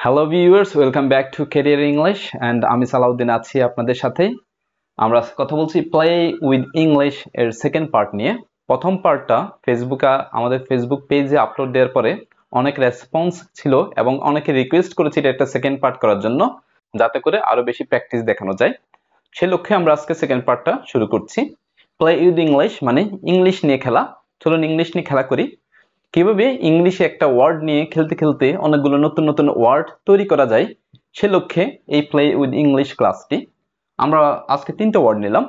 Hello viewers, welcome back to career English and আমি সালাউদ্দিন আছি আপনাদের সাথে। আমরা কথা বলছি প্লে উইথ ইংলিশ এর সেকেন্ড পার্ট নিয়ে। প্রথম পার্টটা আমাদের ফেসবুক পেজে আপলোড দেওয়ার পরে অনেক রেসপন্স ছিল এবং অনেকে রিকোয়েস্ট করেছিল একটা সেকেন্ড পার্ট করার জন্য, যাতে করে আরো বেশি প্র্যাকটিস দেখানো যায়। সেই লক্ষ্যে আমরা আজকে সেকেন্ড পার্টটা শুরু করছি। প্লে উইথ ইংলিশ মানে ইংলিশ নিয়ে খেলা। চলুন ইংলিশ নিয়ে খেলা করি। কিভাবে ইংলিশে একটা ওয়ার্ড নিয়ে খেলতে খেলতে অনেকগুলো নতুন নতুন ওয়ার্ড তৈরি করা যায়, সে লক্ষ্যে এই প্লে উইথ ইংলিশ ক্লাসটি। আমরা আজকে 3টে ওয়ার্ড নিলাম,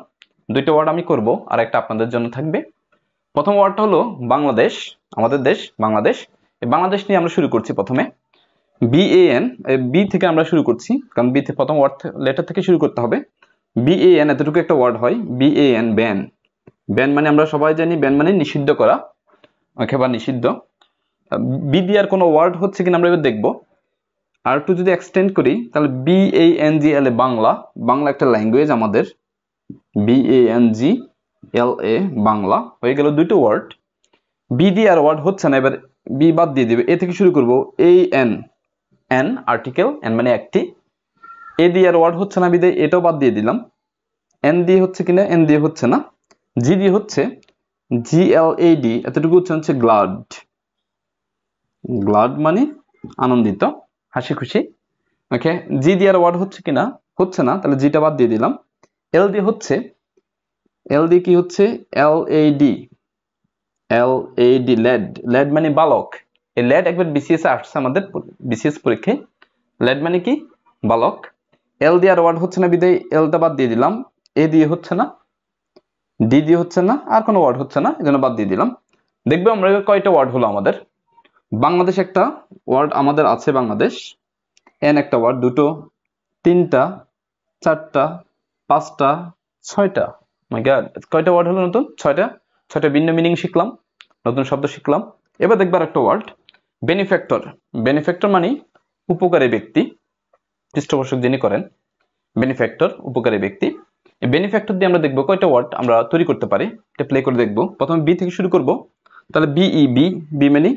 2টো ওয়ার্ড আমি করব আর একটা আপনাদের জন্য থাকবে। প্রথম ওয়ার্ডটা হলো বাংলাদেশ, আমাদের দেশ বাংলাদেশ। এই বাংলাদেশ নিয়ে আমরা শুরু করছি। প্রথমে BAN, বি থেকে আমরা শুরু করছি, কারণ বি থেকে প্রথম ওয়ার্ড লেটার থেকে শুরু করতে হবে। BAN এতটুকু একটা ওয়ার্ড হয়, BAN, ব্যান। ব্যান মানে আমরা সবাই জানি, ব্যান মানে নিষিদ্ধ করা, একেবারে নিষিদ্ধ। বি দিয়ে আর কোনো ওয়ার্ড হচ্ছে কিনা আমরা এবার দেখবো। আর একটু যদি এক্সটেন্ড করি তাহলে BANGLA, বাংলা। বাংলা একটা ল্যাঙ্গুয়েজ আমাদের, BANGLA, বাংলা। হয়ে গেল 2টো ওয়ার্ড। বি দিয়ে আর ওয়ার্ড হচ্ছে না, এবার বি বাদ দিয়ে দিবে। এ থেকে শুরু করবো AN, এন আর্টিকেল, এন মানে একটি। এ দিয়ে আর ওয়ার্ড হচ্ছে না, বিদায় এটাও বাদ দিয়ে দিলাম। এন দিয়ে হচ্ছে কিনা, এন দিয়ে হচ্ছে না। জি দিয়ে হচ্ছে GLAD, এতটুকু হচ্ছে গ্লাড। গ্লাড মানে আনন্দিত, হাসি খুশি। ওকে, জি দিয়ে আর ওয়ার্ড হচ্ছে কিনা, হচ্ছে না, তাহলে জিটা বাদ দিয়ে দিলাম। এল দিয়ে হচ্ছে, এল দিয়ে কি হচ্ছে LAD, ল্যাড। ল্যাড মানে বালক। এই ল্যাড একবার BCS আসছে আমাদের BCS পরীক্ষায়। ল্যাড মানে কি, বালক। এল দিয়ে আর ওয়ার্ড হচ্ছে না, বিদায় এলটা বাদ দিয়ে দিলাম। এ দিয়ে হচ্ছে না, ডি দিয়ে হচ্ছে না, আর কোনো ওয়ার্ড হচ্ছে না, এই জন্য বাদ দিয়ে দিলাম। দেখবে আমরা কয়টা ওয়ার্ড হলো আমাদের। বাংলাদেশ একটা ওয়ার্ড আমাদের আছে, বাংলাদেশ। এন একটা ওয়ার্ড, 2টো, 3টা, 4টা, 5টা, 6টা। মাই গড, কয়টা ওয়ার্ড হলো নতুন? 6টা। 6টা ভিন্ন মিনিং শিখলাম, নতুন শব্দ শিখলাম। এবার দেখবার একটা ওয়ার্ড, বেনিফ্যাক্টর। বেনিফ্যাক্টর মানে উপকারী ব্যক্তি, পৃষ্ঠপোষক যিনি করেন, বেনিফ্যাক্টর উপকারী ব্যক্তি। এই বেনিফ্যাক্টর দিয়ে আমরা দেখবো কয়টা ওয়ার্ড আমরা তৈরি করতে পারি, এটা প্লে করে দেখবো। প্রথমে বি থেকে শুরু করব। তাহলে বি মানে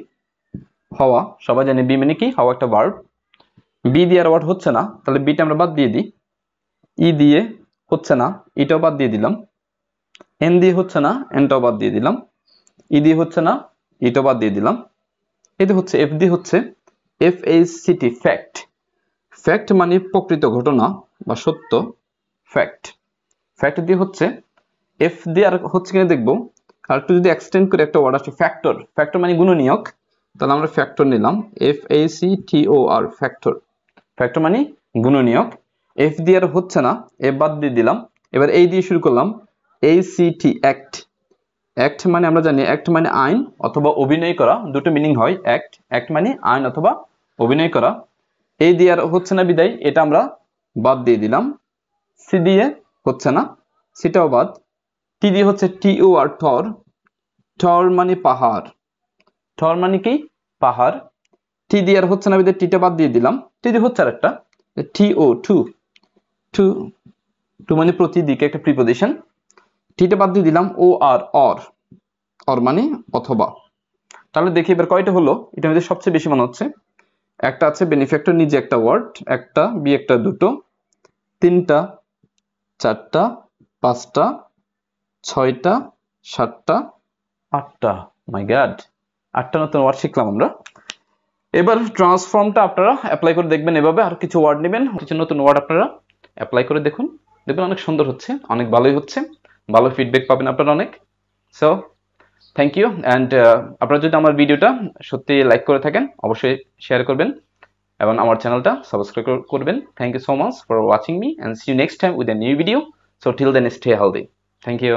হওয়া, সবাই জানে বি মানে কি, হওয়া একটা ভার্ব। বি দিয়ে আর ওয়ার্ড হচ্ছে না, তাহলে বিটা আমরা বাদ দিয়ে দিই। ই দিয়ে হচ্ছে না, এটাও বাদ দিয়ে দিলাম। এন দিয়ে হচ্ছে না, এনটাও বাদ দিয়ে দিলাম। ই দিয়ে হচ্ছে না, এটাও বাদ দিয়ে দিলাম। এতে হচ্ছে এফ দিয়ে হচ্ছে FACT, ফ্যাক্ট। ফ্যাক্ট মানে প্রকৃত ঘটনা বা সত্য, ফ্যাক্ট। ফ্যাক্ট দিয়ে হচ্ছে, এফ দিয়ে আর হচ্ছে কিনা দেখবো। আর একটু যদি এক্সটেন্ড করে একটা ওয়ার্ড আছে ফ্যাক্টর। ফ্যাক্টর মানে গুণনীয়ক, তাহলে আমরা ফ্যাক্টর নিলাম, FACTOR, ফ্যাক্টর। ফ্যাক্টর মানে গুণনীয়ক। এফ দিয়ে আর হচ্ছে না, এফ বাদ দিয়ে দিলাম। এবার এই দিয়ে শুরু করলাম, ACT, অ্যাক্ট। অ্যাক্ট মানে আমরা জানি, অ্যাক্ট মানে আইন অথবা অভিনয় করা, দুটো মিনিং হয় অ্যাক্ট। অ্যাক্ট মানে আইন অথবা অভিনয় করা। এই দিয়ে আর হচ্ছে না, বিদায় এটা আমরা বাদ দিয়ে দিলাম। সি দিয়ে হচ্ছে না, সেটাও বাদ। টি দিয়ে হচ্ছে TOR, টর। টর মানে পাহাড়। টর মানে কি, পাহাড়। টি দিয়ে আর হচ্ছে না, বিদায় টিটা বাদ দিয়ে দিলাম। টি দিয়ে হচ্ছে আর একটা TO, টু। টু, টু মানে প্রতিদিকে, একটা প্রিপোজিশন। টিটা বাদ দিয়ে দিলাম। OR, or. অর মানে অথবা। তাহলে দেখি এবার কয়টা হলো। এটা মধ্যে সবচেয়ে বেশি মনে হচ্ছে একটা আছে বেনিফ্যাক্টর, নিজে একটা ওয়ার্ড, একটা, বি একটা, 2টো, 3টা, 4টা, 5টা, 6টা, 7টা, 8টা। মাই গড, 8টা নতুন ওয়ার্ড শিখলাম আমরা। এবার ট্রান্সফর্মটা আপনারা অ্যাপ্লাই করে দেখবেন এভাবে। আর কিছু ওয়ার্ড নেবেন, কিছু নতুন ওয়ার্ড আপনারা অ্যাপ্লাই করে দেখুন, দেখবেন অনেক সুন্দর হচ্ছে, অনেক ভালোই হচ্ছে, ভালো ফিডব্যাক পাবেন আপনারা অনেক। So thank you. অ্যান্ড আপনারা যদি আমার ভিডিওটা সত্যি লাইক করে থাকেন, অবশ্যই শেয়ার করবেন এবং আমার চ্যানেলটা সাবস্ক্রাইব করবেন। Thank you so much for watching me and see you next time with a new video. So till then stay healthy. Thank you.